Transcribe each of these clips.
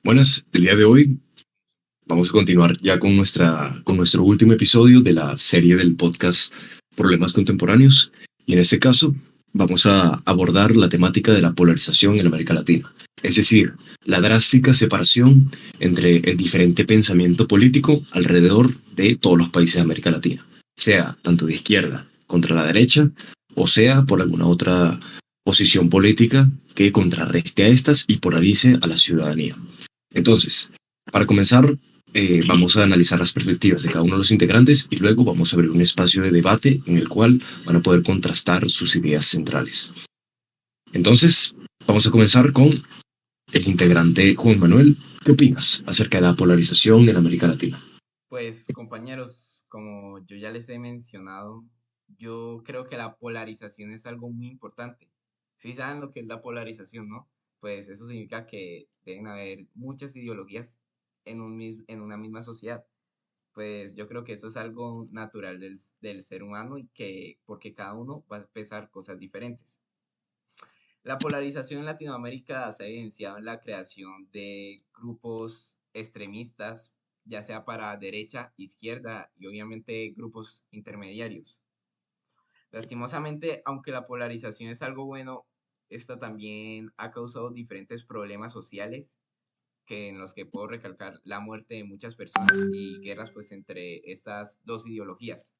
Buenas, el día de hoy vamos a continuar ya con nuestro último episodio de la serie del podcast Problemas Contemporáneos, y en este caso vamos a abordar la temática de la polarización en América Latina, es decir, la drástica separación entre el diferente pensamiento político alrededor de todos los países de América Latina, sea tanto de izquierda contra la derecha, o sea por alguna otra posición política que contrarreste a estas y polarice a la ciudadanía. Entonces, para comenzar, vamos a analizar las perspectivas de cada uno de los integrantes y luego vamos a abrir un espacio de debate en el cual van a poder contrastar sus ideas centrales. Entonces, vamos a comenzar con el integrante Juan Manuel. ¿Qué opinas acerca de la polarización en América Latina? Pues compañeros, como yo ya les he mencionado, yo creo que la polarización es algo muy importante. ¿Sí saben lo que es la polarización, no? Pues eso significa que deben haber muchas ideologías en una misma sociedad. Pues yo creo que eso es algo natural del ser humano y que porque cada uno va a pensar cosas diferentes. La polarización en Latinoamérica se ha evidenciado en la creación de grupos extremistas, ya sea para derecha, izquierda y obviamente grupos intermediarios. Lastimosamente, aunque la polarización es algo bueno, esta también ha causado diferentes problemas sociales en los que puedo recalcar la muerte de muchas personas y guerras pues entre estas dos ideologías.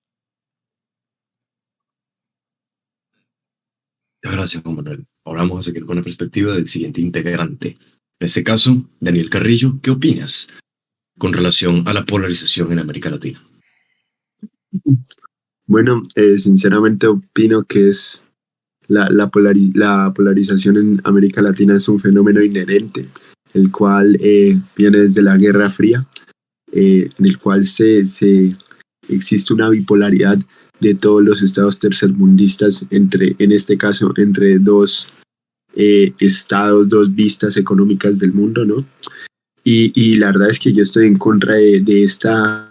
Muchas gracias, Juan Manuel. Ahora vamos a seguir con la perspectiva del siguiente integrante. En este caso, Daniel Carrillo, ¿qué opinas con relación a la polarización en América Latina? Bueno, sinceramente opino que es la polarización en América Latina es un fenómeno inherente, el cual viene desde la Guerra Fría, en el cual existe una bipolaridad de todos los estados tercermundistas, en este caso, entre dos estados, dos vistas económicas del mundo, ¿no? Y la verdad es que yo estoy en contra de esta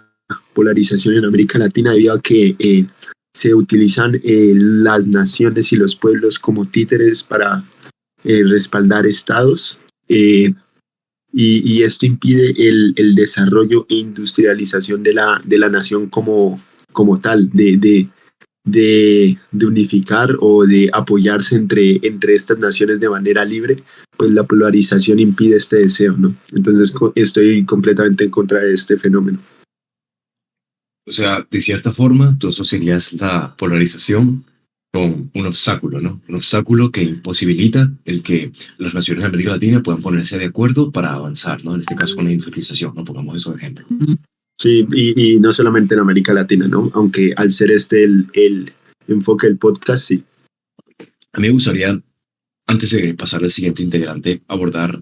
polarización en América Latina debido a que se utilizan las naciones y los pueblos como títeres para respaldar estados, y esto impide el desarrollo e industrialización de la nación como tal, de unificar o de apoyarse entre estas naciones de manera libre. Pues la polarización impide este deseo, ¿no? Entonces estoy completamente en contra de este fenómeno. O sea, de cierta forma, tú asociarías la polarización con un obstáculo, ¿no? Un obstáculo que imposibilita el que las naciones de América Latina puedan ponerse de acuerdo para avanzar, ¿no? En este caso con la industrialización, ¿no? Pongamos eso de ejemplo. Sí, y no solamente en América Latina, ¿no? Aunque al ser este el enfoque del podcast, sí. A mí me gustaría, antes de pasar al siguiente integrante, abordar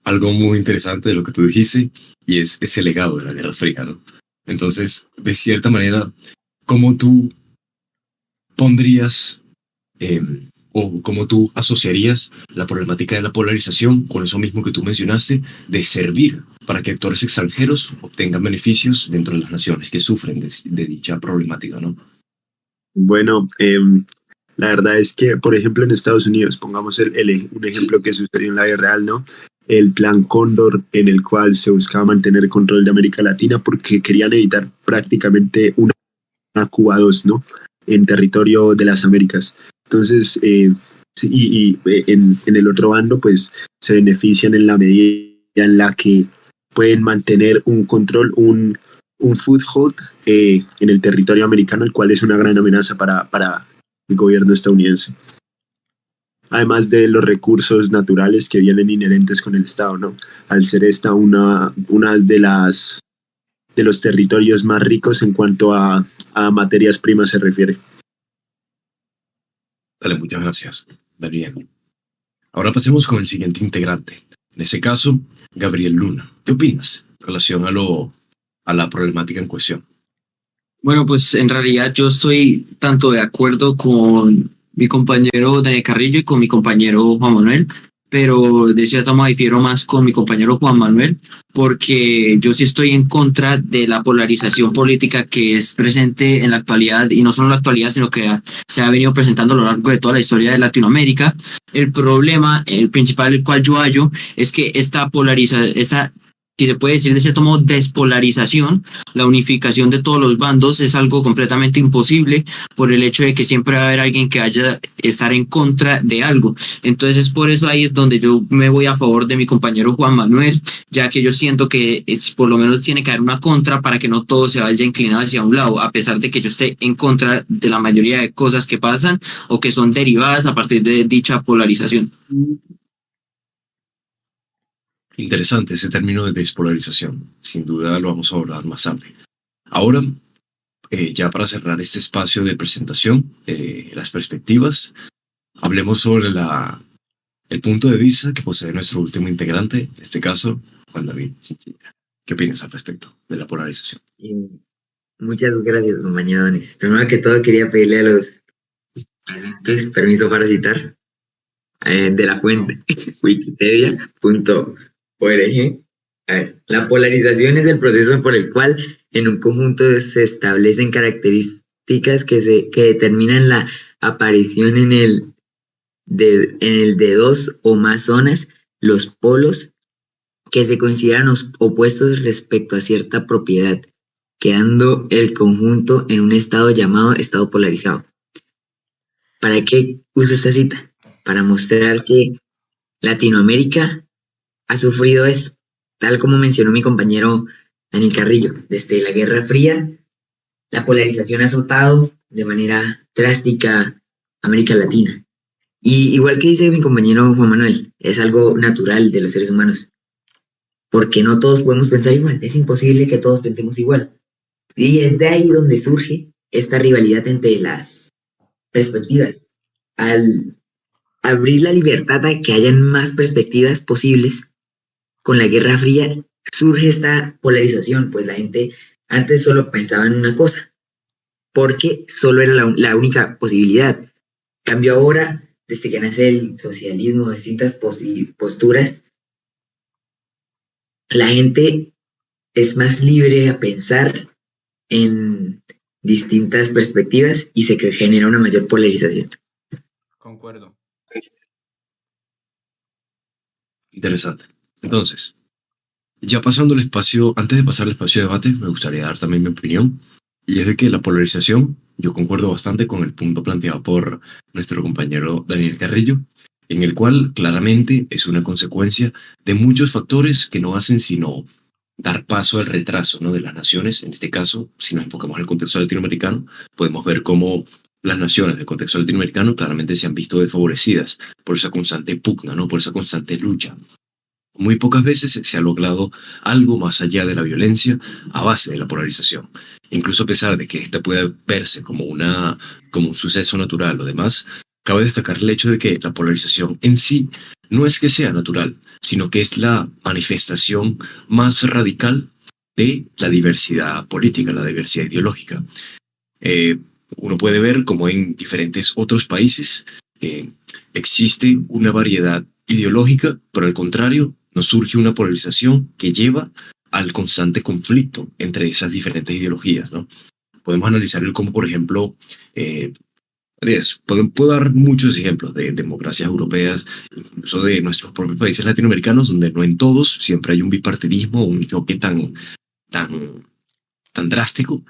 algo muy interesante de lo que tú dijiste, y es ese legado de la Guerra Fría, ¿no? Entonces, de cierta manera, ¿cómo tú pondrías o cómo tú asociarías la problemática de la polarización con eso mismo que tú mencionaste, de servir para que actores extranjeros obtengan beneficios dentro de las naciones que sufren de dicha problemática, ¿no? Bueno, la verdad es que, por ejemplo, en Estados Unidos, pongamos un ejemplo que sucedió en la vida real, ¿no? El Plan Cóndor, en el cual se buscaba mantener el control de América Latina porque querían evitar prácticamente una Cuba 2, ¿no? En territorio de las Américas. Entonces, sí, en el otro bando, pues se benefician en la medida en la que pueden mantener un control, un foothold en el territorio americano, el cual es una gran amenaza para el gobierno estadounidense. Además de los recursos naturales que vienen inherentes con el Estado, ¿no? Al ser esta una de los territorios más ricos en cuanto a materias primas se refiere. Dale, muchas gracias. Bien. Ahora pasemos con el siguiente integrante. En este caso, Gabriel Luna. ¿Qué opinas en relación a la problemática en cuestión? Bueno, pues en realidad yo estoy tanto de acuerdo con mi compañero Daniel Carrillo y con mi compañero Juan Manuel. pero de cierta manera difiero más con mi compañero Juan Manuel, porque yo sí estoy en contra de la polarización política que es presente en la actualidad, y no solo en la actualidad, sino que se ha venido presentando a lo largo de toda la historia de Latinoamérica. El problema, el principal, el cual yo hallo, es que esta si se puede decir de cierto modo, despolarización, la unificación de todos los bandos es algo completamente imposible por el hecho de que siempre va a haber alguien que vaya a estar en contra de algo. Entonces, por eso ahí es donde yo me voy a favor de mi compañero Juan Manuel, ya que yo siento que por lo menos tiene que haber una contra para que no todo se vaya inclinado hacia un lado, a pesar de que yo esté en contra de la mayoría de cosas que pasan o que son derivadas a partir de dicha polarización. Interesante ese término de despolarización. Sin duda lo vamos a abordar más tarde. Ahora, ya para cerrar este espacio de presentación, las perspectivas, hablemos sobre el punto de vista que posee nuestro último integrante, en este caso, Juan David. ¿Qué opinas al respecto de la polarización? Muchas gracias, compañero Donis. Primero que todo, quería pedirle a los presentes permiso para citar de la fuente wikipedia.org. A ver, la polarización es el proceso por el cual en un conjunto se establecen características que determinan la aparición en el de dos o más zonas, los polos, que se consideran opuestos respecto a cierta propiedad, quedando el conjunto en un estado llamado estado polarizado. ¿Para qué uso esta cita? Para mostrar que Latinoamérica ha sufrido eso, tal como mencionó mi compañero Daniel Carrillo. Desde la Guerra Fría, la polarización ha azotado de manera drástica América Latina. Y igual que dice mi compañero Juan Manuel, es algo natural de los seres humanos, porque no todos podemos pensar igual, es imposible que todos pensemos igual. Y es de ahí donde surge esta rivalidad entre las perspectivas. Al abrir la libertad a que hayan más perspectivas posibles, con la Guerra Fría surge esta polarización, pues la gente antes solo pensaba en una cosa, porque solo era la única posibilidad. Cambio ahora, desde que nace el socialismo, distintas posturas, la gente es más libre a pensar en distintas perspectivas y se genera una mayor polarización. Concuerdo. Interesante. Entonces, ya pasando el espacio, antes de pasar al espacio de debate, me gustaría dar también mi opinión, y es de que la polarización, yo concuerdo bastante con el punto planteado por nuestro compañero Daniel Carrillo, en el cual claramente es una consecuencia de muchos factores que no hacen sino dar paso al retraso, ¿no?, de las naciones. En este caso, si nos enfocamos en el contexto latinoamericano, podemos ver cómo las naciones del contexto latinoamericano claramente se han visto desfavorecidas por esa constante pugna, ¿no?, por esa constante lucha. Muy pocas veces se ha logrado algo más allá de la violencia a base de la polarización. Incluso a pesar de que esta puede verse como un suceso natural o demás, cabe destacar el hecho de que la polarización en sí no es que sea natural, sino que es la manifestación más radical de la diversidad política, la diversidad ideológica. Uno puede ver como en diferentes otros países existe una variedad ideológica, pero al contrario, nos surge una polarización que lleva al constante conflicto entre esas diferentes ideologías, ¿no? Podemos analizar cómo, por ejemplo, puedo dar muchos ejemplos de democracias europeas, incluso de nuestros propios países latinoamericanos, donde no en todos siempre hay un bipartidismo, un choque tan drástico,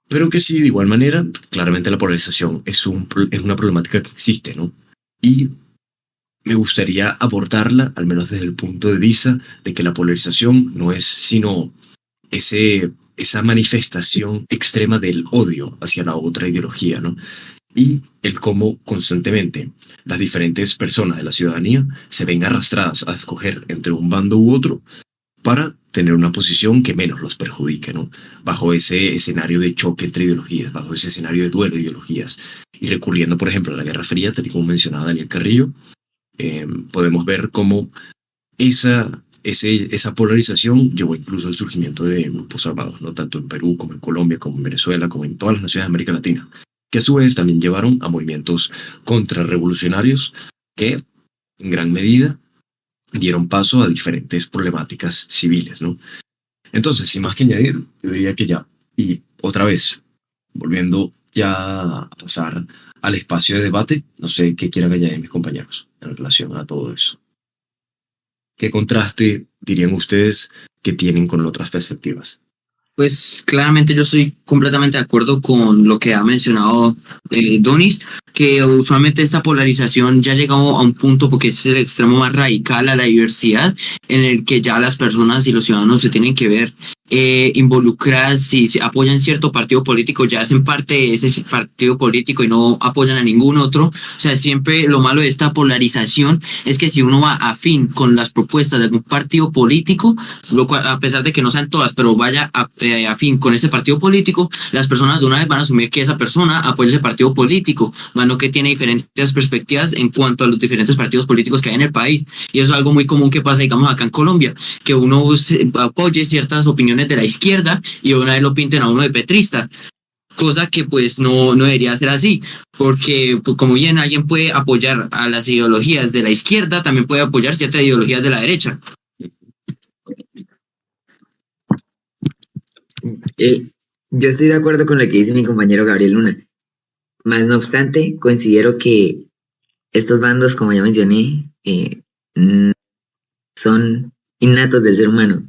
pero que sí, de igual manera, claramente la polarización es una problemática que existe, ¿no? Y me gustaría abordarla, al menos desde el punto de vista de que la polarización no es sino esa manifestación extrema del odio hacia la otra ideología, ¿no? Y el cómo constantemente las diferentes personas de la ciudadanía se ven arrastradas a escoger entre un bando u otro para tener una posición que menos los perjudique, ¿no? Bajo ese escenario de choque entre ideologías, bajo ese escenario de duelo de ideologías. Y recurriendo, por ejemplo, a la Guerra Fría, tal y como mencionaba Daniel Carrillo, podemos ver cómo esa polarización llevó incluso al surgimiento de grupos armados, ¿no?, tanto en Perú como en Colombia, como en Venezuela, como en todas las naciones de América Latina, que a su vez también llevaron a movimientos contrarrevolucionarios que en gran medida, dieron paso a diferentes problemáticas civiles, ¿no? Entonces, sin más que añadir, yo diría que ya, y otra vez, volviendo ya a pasar al espacio de debate, no sé qué quieran añadir mis compañeros en relación a todo eso. ¿Qué contraste dirían ustedes que tienen con otras perspectivas? Pues claramente yo estoy completamente de acuerdo con lo que ha mencionado Donis, que usualmente esta polarización ya ha llegado a un punto, porque es el extremo más radical a la diversidad, en el que ya las personas y los ciudadanos se tienen que ver involucradas. Si se apoyan cierto partido político, ya hacen parte de ese partido político y no apoyan a ningún otro. O sea, siempre lo malo de esta polarización es que si uno va afín con las propuestas de algún partido político, lo cual, a pesar de que no sean todas, pero vaya afín con ese partido político, las personas de una vez van a asumir que esa persona apoya ese partido político, más no que tiene diferentes perspectivas en cuanto a los diferentes partidos políticos que hay en el país. Y eso es algo muy común que pasa, digamos, acá en Colombia, que uno apoye ciertas opiniones de la izquierda y una vez lo pinten a uno de petrista, cosa que pues no debería ser así, porque pues, como bien alguien puede apoyar a las ideologías de la izquierda, también puede apoyar ciertas ideologías de la derecha. Yo estoy de acuerdo con lo que dice mi compañero Gabriel Luna. Más no obstante, considero que estos bandos, como ya mencioné, son innatos del ser humano,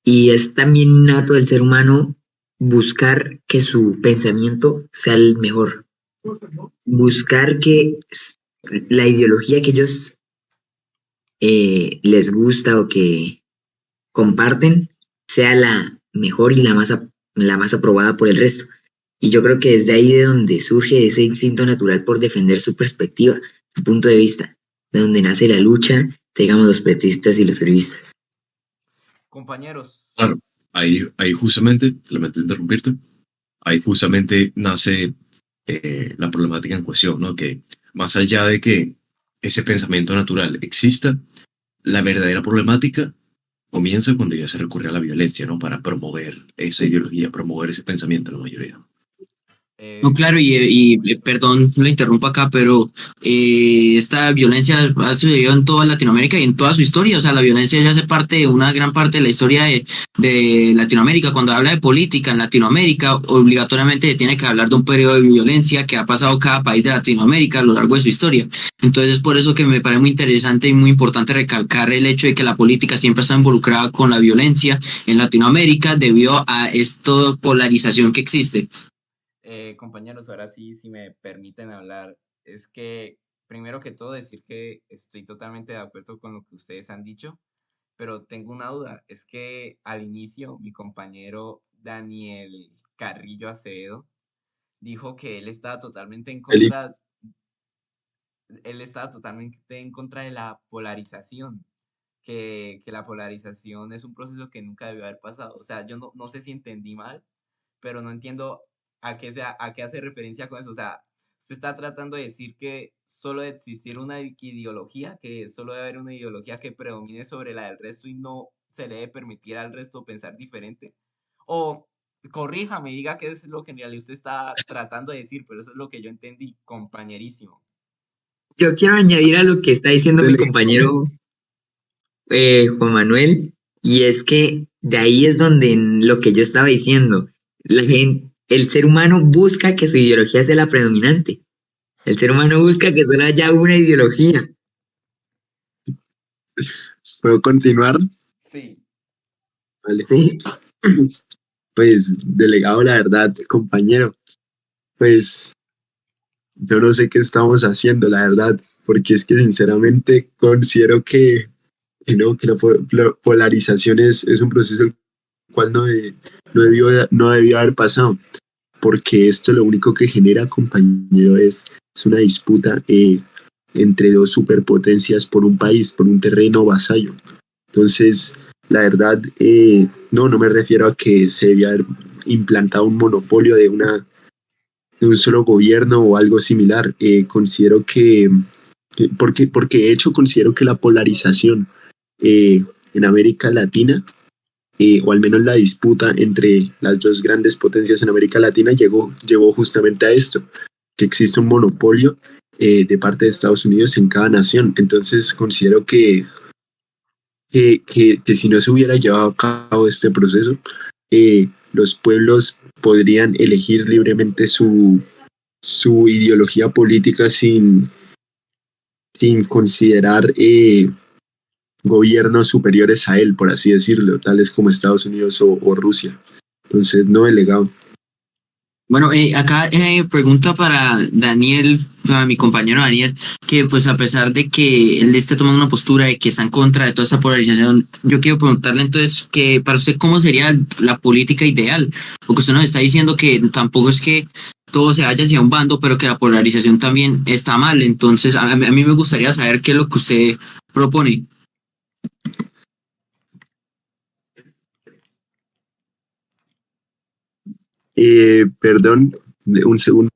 y es también innato del ser humano buscar que su pensamiento sea el mejor, buscar que la ideología que ellos les gusta o que comparten sea la mejor y la más aprobada por el resto. Y yo creo que desde ahí de donde surge ese instinto natural por defender su perspectiva, su punto de vista, de donde nace la lucha, digamos, los petristas y los uribistas. Compañeros. Claro, ahí justamente, lamento interrumpirte, ahí justamente nace la problemática en cuestión, ¿no? Que más allá de que ese pensamiento natural exista, la verdadera problemática comienza cuando ya se recurre a la violencia, ¿no? Para promover esa ideología, promover ese pensamiento en la mayoría. No, claro, y perdón, lo interrumpo acá, pero esta violencia ha sucedido en toda Latinoamérica y en toda su historia. O sea, la violencia ya hace parte de una gran parte de la historia de Latinoamérica. Cuando habla de política en Latinoamérica, obligatoriamente tiene que hablar de un periodo de violencia que ha pasado cada país de Latinoamérica a lo largo de su historia. Entonces, es por eso que me parece muy interesante y muy importante recalcar el hecho de que la política siempre está involucrada con la violencia en Latinoamérica debido a esta polarización que existe. Compañeros, ahora sí, si me permiten hablar, es que primero que todo decir que estoy totalmente de acuerdo con lo que ustedes han dicho, pero tengo una duda, es que al inicio mi compañero Daniel Carrillo Acevedo dijo que él estaba totalmente en contra, de la polarización, que la polarización es un proceso que nunca debió haber pasado. O sea, yo no sé si entendí mal, pero no entiendo a qué hace referencia con eso. O sea, usted está tratando de decir que solo de existir una ideología, que solo debe haber una ideología que predomine sobre la del resto y no se le debe permitir al resto pensar diferente. O corríjame, diga qué es lo que en realidad usted está tratando de decir, pero eso es lo que yo entendí, compañerísimo. Yo quiero añadir a lo que está diciendo mi compañero Juan Manuel, y es que de ahí es donde lo que yo estaba diciendo, el ser humano busca que su ideología sea la predominante. El ser humano busca que solo haya una ideología. ¿Puedo continuar? Sí. Vale. Sí. Pues, delegado, la verdad, compañero, pues yo no sé qué estamos haciendo, la verdad, porque es que sinceramente considero que la polarización es un proceso el cual no debió haber pasado, porque esto lo único que genera, compañero, es una disputa entre dos superpotencias por un país, por un terreno vasallo. Entonces, la verdad, no me refiero a que se debía haber implantado un monopolio de un solo gobierno o algo similar. Considero porque de hecho considero que la polarización en América Latina, o al menos la disputa entre las dos grandes potencias en América Latina, llevó justamente a esto, que existe un monopolio de parte de Estados Unidos en cada nación. Entonces considero que si no se hubiera llevado a cabo este proceso, los pueblos podrían elegir libremente su ideología política sin considerar gobiernos superiores a él, por así decirlo, tales como Estados Unidos o Rusia. Entonces, no delegado. Bueno, acá pregunta para Daniel, para mi compañero Daniel, que pues a pesar de que él esté tomando una postura de que está en contra de toda esta polarización, yo quiero preguntarle entonces que para usted cómo sería la política ideal, porque usted nos está diciendo que tampoco es que todo se vaya hacia un bando, pero que la polarización también está mal. Entonces a mí me gustaría saber qué es lo que usted propone. Perdón, un segundo.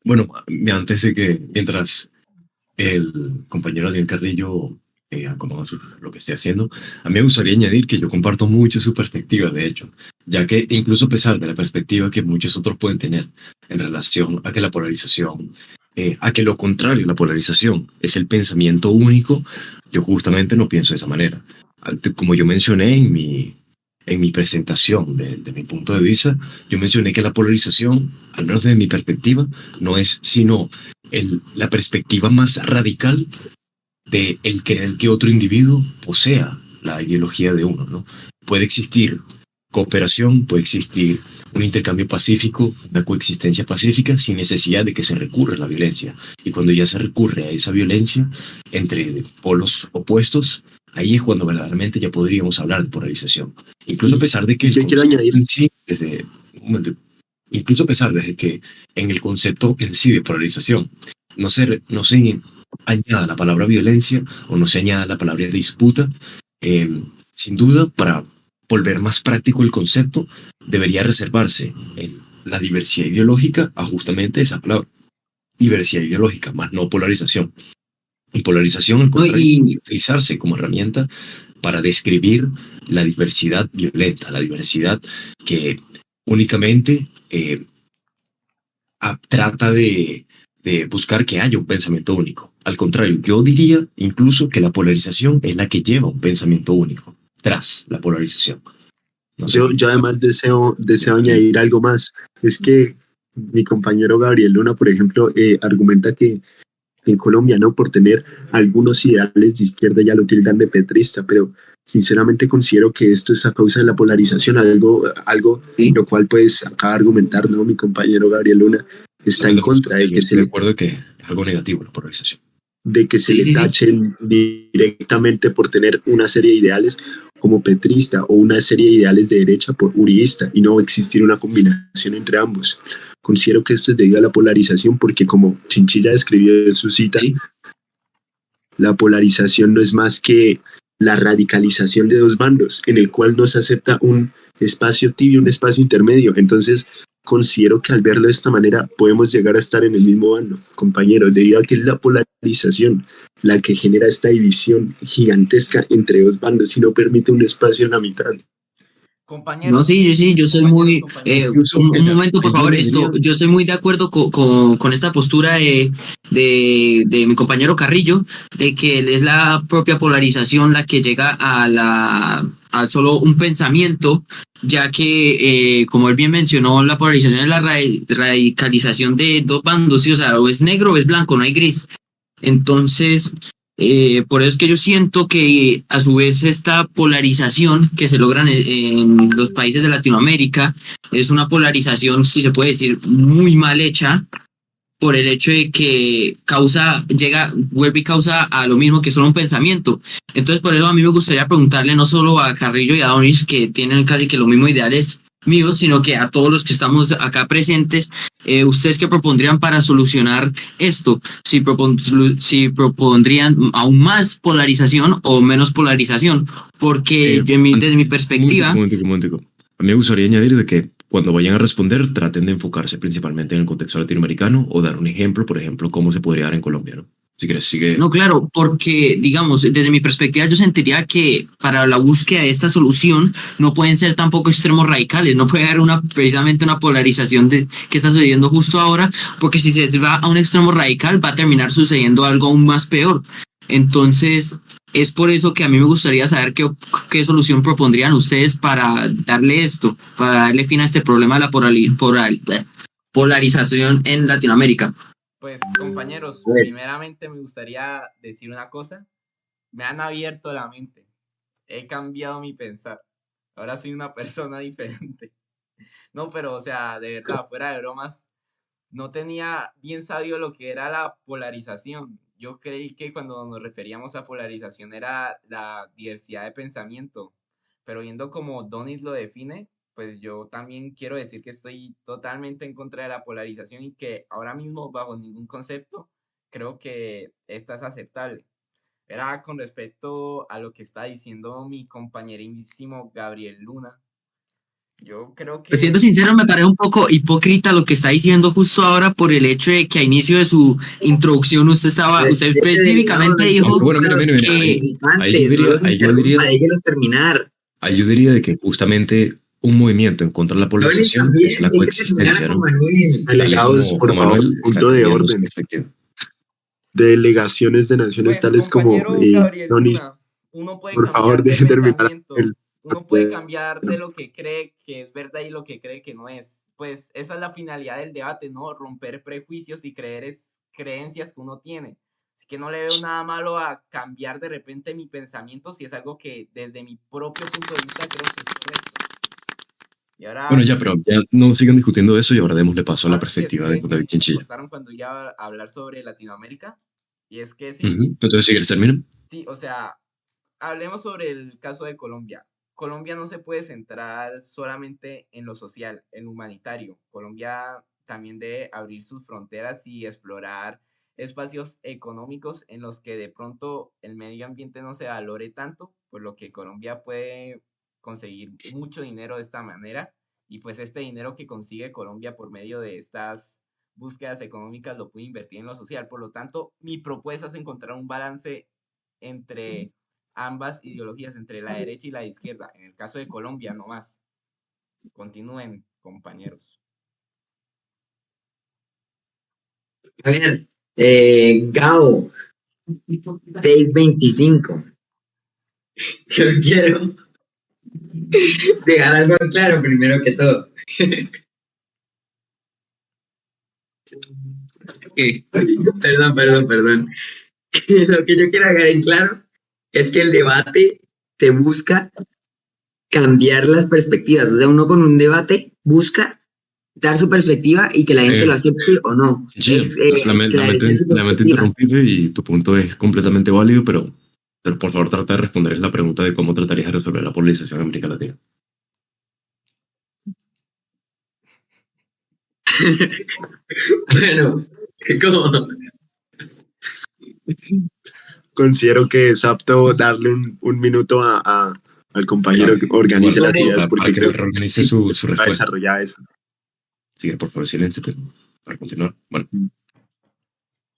Bueno, antes de que, mientras el compañero Daniel Carrillo acomoda lo que esté haciendo, a mí me gustaría añadir que yo comparto mucho su perspectiva, de hecho, ya que incluso a pesar de la perspectiva que muchos otros pueden tener en relación a que la polarización, a que lo contrario, la polarización es el pensamiento único, yo justamente no pienso de esa manera. Como yo mencioné en mi presentación de mi punto de vista, yo mencioné que la polarización, al menos desde mi perspectiva, no es sino la perspectiva más radical de el querer que otro individuo posea la ideología de uno, ¿no? Puede existir cooperación, puede existir un intercambio pacífico, una coexistencia pacífica sin necesidad de que se recurra a la violencia. Y cuando ya se recurre a esa violencia entre polos opuestos, ahí es cuando verdaderamente ya podríamos hablar de polarización. Incluso a pesar de que yo quiero añadir en sí, incluso a pesar de que en el concepto en sí de polarización no se añada la palabra violencia o no se añada la palabra disputa, sin duda, para volver más práctico el concepto, debería reservarse en la diversidad ideológica a justamente esa palabra, diversidad ideológica, más no polarización. Y polarización, al contrario, puede utilizarse como herramienta para describir la diversidad violenta, la diversidad que únicamente trata de buscar que haya un pensamiento único. Al contrario, yo diría incluso que la polarización es la que lleva un pensamiento único tras la polarización. No sé. Yo además deseo añadir algo más. Es que mi compañero Gabriel Luna, por ejemplo, argumenta que en Colombia, ¿no?, por tener algunos ideales de izquierda ya lo tildan de petrista, pero sinceramente considero que esto es a causa de la polarización, algo ¿Sí? lo cual pues acaba de argumentar, ¿no?, mi compañero Gabriel Luna está en contra de que estoy de acuerdo que es algo negativo la polarización. De que se le tachen directamente por tener una serie de ideales como petrista o una serie de ideales de derecha por uribista y no existir una combinación entre ambos. Considero que esto es debido a la polarización porque, como Chinchilla escribió en su cita, la polarización no es más que la radicalización de dos bandos en el cual no se acepta un espacio tibio, un espacio intermedio. Entonces considero que al verlo de esta manera podemos llegar a estar en el mismo bando, compañeros, debido a que es la polarización la que genera esta división gigantesca entre dos bandos y no permite un espacio en la mitad. Compañeros, No, sí, yo soy muy... un momento, por favor, yo estoy muy de acuerdo con esta postura de mi compañero Carrillo, de que es la propia polarización la que llega a solo un pensamiento, ya que, como él bien mencionó, la polarización es la radicalización de dos bandos, ¿sí? O sea, o es negro o es blanco, no hay gris. Entonces... por eso es que yo siento que a su vez esta polarización que se logran en los países de Latinoamérica es una polarización, si se puede decir, muy mal hecha, por el hecho de que vuelve y causa a lo mismo que solo un pensamiento. Entonces por eso a mí me gustaría preguntarle no solo a Carrillo y a Donis, que tienen casi que los mismos ideales míos, sino que a todos los que estamos acá presentes, ¿ustedes qué propondrían para solucionar esto? Si propondrían aún más polarización o menos polarización, porque desde mi perspectiva... Un momentico. A mí me gustaría añadir de que cuando vayan a responder traten de enfocarse principalmente en el contexto latinoamericano o dar un ejemplo, por ejemplo, cómo se podría dar en Colombia, ¿no? Si quieres, sigue. No, claro, porque, digamos, desde mi perspectiva, yo sentiría que para la búsqueda de esta solución no pueden ser tampoco extremos radicales, no puede haber precisamente una polarización que está sucediendo justo ahora, porque si se va a un extremo radical va a terminar sucediendo algo aún más peor. Entonces, es por eso que a mí me gustaría saber qué solución propondrían ustedes para darle esto, para darle fin a este problema de la polarización en Latinoamérica. Pues compañeros, A ver. primeramente me gustaría decir una cosa. Me han abierto la mente. He cambiado mi pensar. Ahora soy una persona diferente. No, pero o sea, de verdad, fuera de bromas, no tenía bien sabido lo que era la polarización. Yo creí que cuando nos referíamos a polarización era la diversidad de pensamiento, pero viendo como Donis lo define, pues yo también quiero decir que estoy totalmente en contra de la polarización y que ahora mismo bajo ningún concepto creo que esta es aceptable. Era con respecto a lo que está diciendo mi compañerísimo Gabriel Luna. Yo creo Pues siendo que sincero, me parece un poco hipócrita lo que está diciendo justo ahora por el hecho de que a inicio de su introducción usted específicamente dijo Bueno, mire, que Déjelos terminar. Ahí yo diría de que justamente un movimiento en contra de la polarización es la coexistencia, ¿no? Delegados, por favor, punto de orden. Delegaciones de naciones pues, tales como compañero Gabriel Donis, Luna, uno puede por cambiar favor, de dejen terminar pensamiento, el... uno puede cambiar de lo que cree que es verdad y lo que cree que no es. Pues esa es la finalidad del debate, ¿no? Romper prejuicios y creencias que uno tiene. Así que no le veo nada malo a cambiar de repente mi pensamiento si es algo que desde mi propio punto de vista creo que es correcto. Y ahora, Bueno, ya, pero ya no sigan discutiendo eso y ahora démosle paso a la sí, es perspectiva que de David me Chinchilla. cortaron cuando iba a hablar sobre Latinoamérica. Y es que sí, Entonces, si quieres, termina. sí, o sea, hablemos sobre el caso de Colombia. Colombia no se puede centrar solamente en lo social, en lo humanitario. Colombia también debe abrir sus fronteras y explorar espacios económicos en los que de pronto el medio ambiente no se valore tanto, por lo que Colombia puede conseguir mucho dinero de esta manera. Y pues este dinero que consigue Colombia por medio de estas búsquedas económicas lo puede invertir en lo social. Por lo tanto, mi propuesta es encontrar un balance entre ambas ideologías, entre la derecha y la izquierda. En el caso de Colombia, no más. Continúen, compañeros. A ver, Gao, 625. Yo quiero dejar algo claro primero que todo. Perdón. Lo que yo quiero dejar en claro es que el debate se busca cambiar las perspectivas. O sea, uno con un debate busca dar su perspectiva y que la gente lo acepte o no. Sí, lamento interrumpirte y tu punto es completamente válido, pero por favor trata de responder la pregunta de cómo tratarías de resolver la polarización en América Latina. Bueno, ¿cómo? Considero que es apto darle un minuto al compañero que organice las ideas, porque creo que organice su va a respuesta. desarrollar eso. Sigue, por favor, silénciate para continuar. Bueno.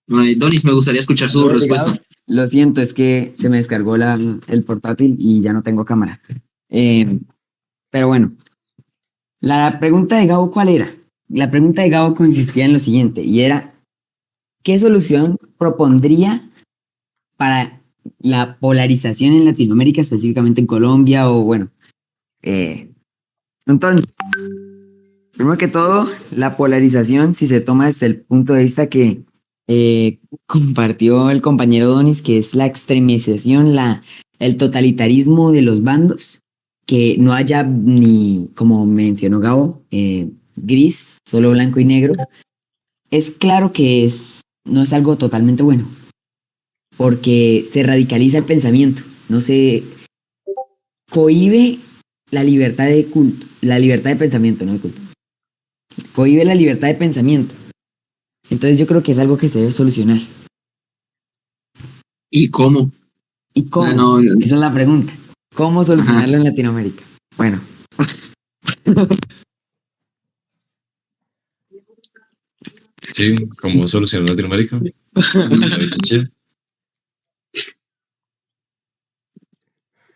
Donis, me gustaría escuchar su respuesta. Lo siento, es que se me descargó el portátil y ya no tengo cámara. Pero bueno, la pregunta de Gabo, ¿cuál era? La pregunta de Gabo consistía en lo siguiente, y era, ¿qué solución propondría para la polarización en Latinoamérica, específicamente en Colombia o bueno? Entonces, primero que todo, la polarización, si se toma desde el punto de vista que compartió el compañero Donis, que es la extremización, el totalitarismo de los bandos, que no haya ni, como mencionó Gabo, gris, solo blanco y negro, es claro que no es algo totalmente bueno, porque se radicaliza el pensamiento, no se cohíbe la libertad de culto, la libertad de pensamiento, no de culto, cohíbe la libertad de pensamiento. Entonces yo creo que es algo que se debe solucionar. ¿Y cómo? ¿Y cómo? Esa es la pregunta. ¿Cómo solucionarlo en Latinoamérica? Bueno. Sí, ¿cómo solucionar Latinoamérica?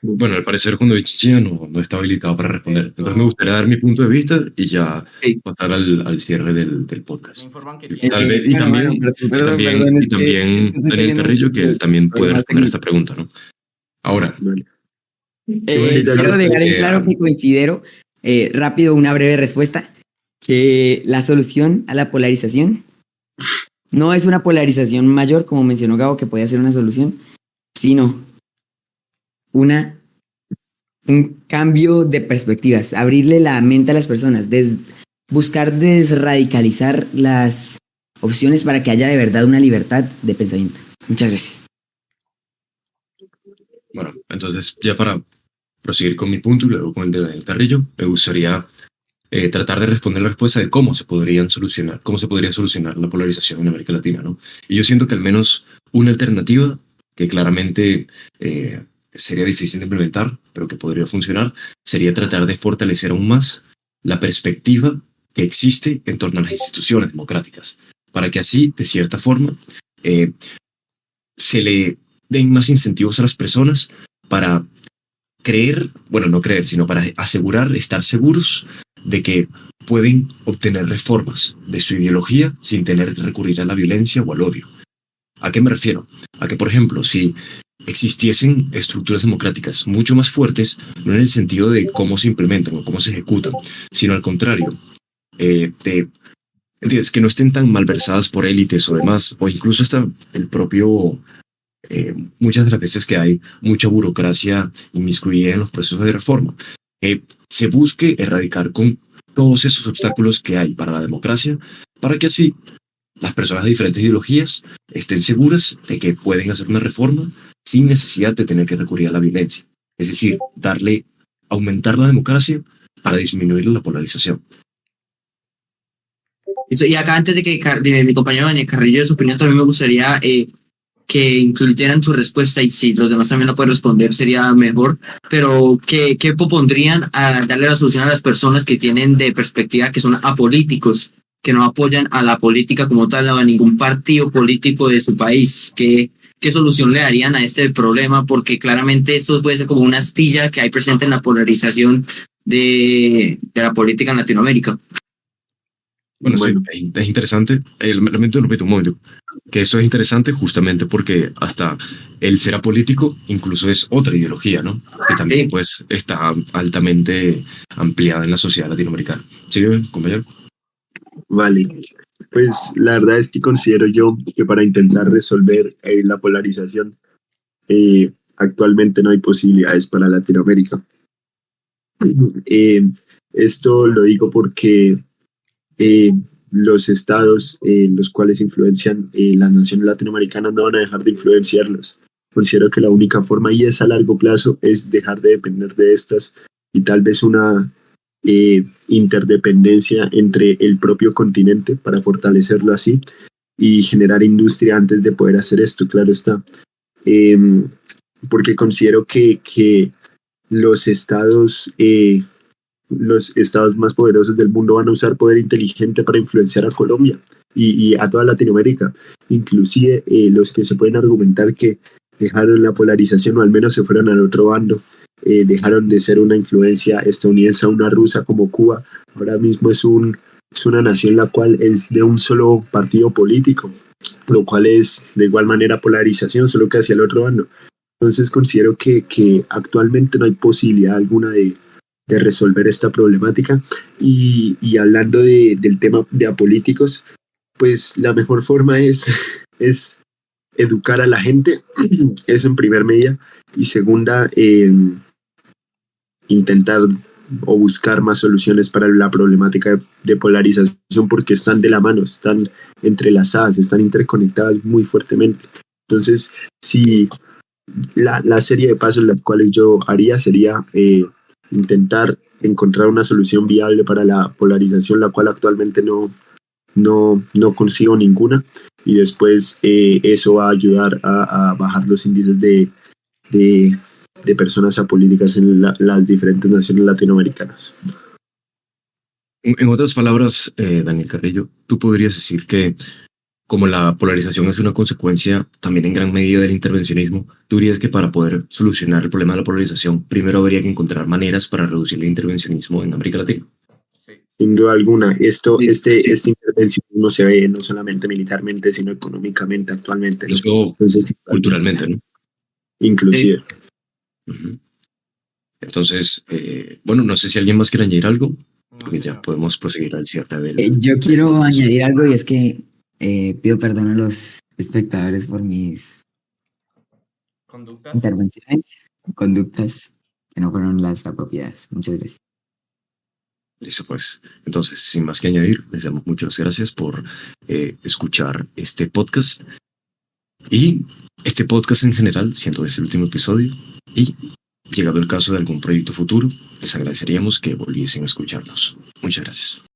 Bueno, al parecer cuando Chichilla no está habilitado para responder. Entonces me gustaría dar mi punto de vista y ya Sí. pasar al cierre del Me podcast. informan que Y tiene... tal vez, y Bueno, también, bueno, y perdón, también, perdón, y es que también estoy Daniel teniendo Carrillo, que él también puede problemas responder a esta técnicos. pregunta, ¿no? Ahora, Vale. ¿qué Sí, ya Quiero lo dejar en que claro que considero, rápido, una breve respuesta, que la solución a la polarización no es una polarización mayor, como mencionó Gabo, que puede ser una solución, sino una, un cambio de perspectivas, abrirle la mente a las personas, buscar desradicalizar las opciones para que haya de verdad una libertad de pensamiento. Muchas gracias. Bueno, entonces ya para proseguir con mi punto y luego con el de Daniel Carrillo, me gustaría tratar de responder la respuesta de cómo se podría solucionar la polarización en América Latina, ¿no? Y yo siento que al menos una alternativa que claramente sería difícil de implementar, pero que podría funcionar, sería tratar de fortalecer aún más la perspectiva que existe en torno a las instituciones democráticas, para que así, de cierta forma, eh, se le den más incentivos a las personas para creer, bueno, no creer, sino para asegurar, estar seguros de que pueden obtener reformas de su ideología sin tener que recurrir a la violencia o al odio. ¿A qué me refiero? A que, por ejemplo, si existiesen estructuras democráticas mucho más fuertes, no en el sentido de cómo se implementan o cómo se ejecutan, sino al contrario, ¿entiendes? Que no estén tan malversadas por élites o demás, o incluso hasta el propio muchas de las veces que hay mucha burocracia inmiscuida en los procesos de reforma, se busque erradicar con todos esos obstáculos que hay para la democracia, para que así las personas de diferentes ideologías estén seguras de que pueden hacer una reforma sin necesidad de tener que recurrir a la violencia. Es decir, aumentar la democracia para disminuir la polarización. Y acá antes de que mi compañero Daniel Carrillo dé su opinión, también me gustaría que incluyeran su respuesta, y si los demás también lo pueden responder sería mejor, pero ¿qué propondrían a darle la solución a las personas que tienen de perspectiva que son apolíticos, que no apoyan a la política como tal o a ningún partido político de su país? ¿Qué solución le darían a este problema? Porque claramente esto puede ser como una astilla que hay presente en la polarización de la política en Latinoamérica. Bueno, Bueno. sí, es interesante. Realmente repito un momento, que eso es interesante justamente porque hasta el ser apolítico incluso es otra ideología, ¿no? Que también Sí. pues está altamente ampliada en la sociedad latinoamericana. ¿Sí, compañero? Vale, pues la verdad es que considero yo que para intentar resolver la polarización actualmente no hay posibilidades para Latinoamérica. Esto lo digo porque los estados los cuales influencian las naciones latinoamericanas no van a dejar de influenciarlos. Considero que la única forma, y es a largo plazo, es dejar de depender de estas y tal vez una interdependencia entre el propio continente para fortalecerlo así y generar industria antes de poder hacer esto, claro está. Porque considero que los estados más poderosos del mundo van a usar poder inteligente para influenciar a Colombia y a toda Latinoamérica, inclusive los que se pueden argumentar que dejaron la polarización o al menos se fueron al otro bando, dejaron de ser una influencia estadounidense a una rusa como Cuba. Ahora mismo es una nación la cual es de un solo partido político, lo cual es de igual manera polarización, solo que hacia el otro bando. Entonces considero que actualmente no hay posibilidad alguna de resolver esta problemática. Y hablando del tema de apolíticos, pues la mejor forma es educar a la gente, eso en primer medida, y segunda, intentar o buscar más soluciones para la problemática de polarización, porque están de la mano, están entrelazadas, están interconectadas muy fuertemente. Entonces, si la serie de pasos las cuales yo haría sería intentar encontrar una solución viable para la polarización, la cual actualmente no consigo ninguna, y después eso va a ayudar a bajar los índices de personas apolíticas en las diferentes naciones latinoamericanas. En otras palabras, Daniel Carrillo, tú podrías decir que como la polarización es una consecuencia también en gran medida del intervencionismo, ¿tú dirías que para poder solucionar el problema de la polarización, primero habría que encontrar maneras para reducir el intervencionismo en América Latina? Sí, Sin duda alguna, Sí. este intervencionismo se ve no solamente militarmente, sino económicamente actualmente, ¿no? Incluso Entonces, culturalmente, ¿no? inclusive. Ujú. Entonces, bueno, no sé si alguien más quiere añadir algo, no, porque ya señor. podemos proseguir al cierre del Yo quiero podcast. añadir algo y es que pido perdón a los espectadores por mis Conductas. intervenciones, conductas que no fueron las apropiadas. Muchas gracias. Listo, pues. Entonces, sin más que añadir, les damos muchas gracias por escuchar este podcast. Y este podcast en general, siendo este el último episodio, y llegado el caso de algún proyecto futuro, les agradeceríamos que volviesen a escucharnos. Muchas gracias.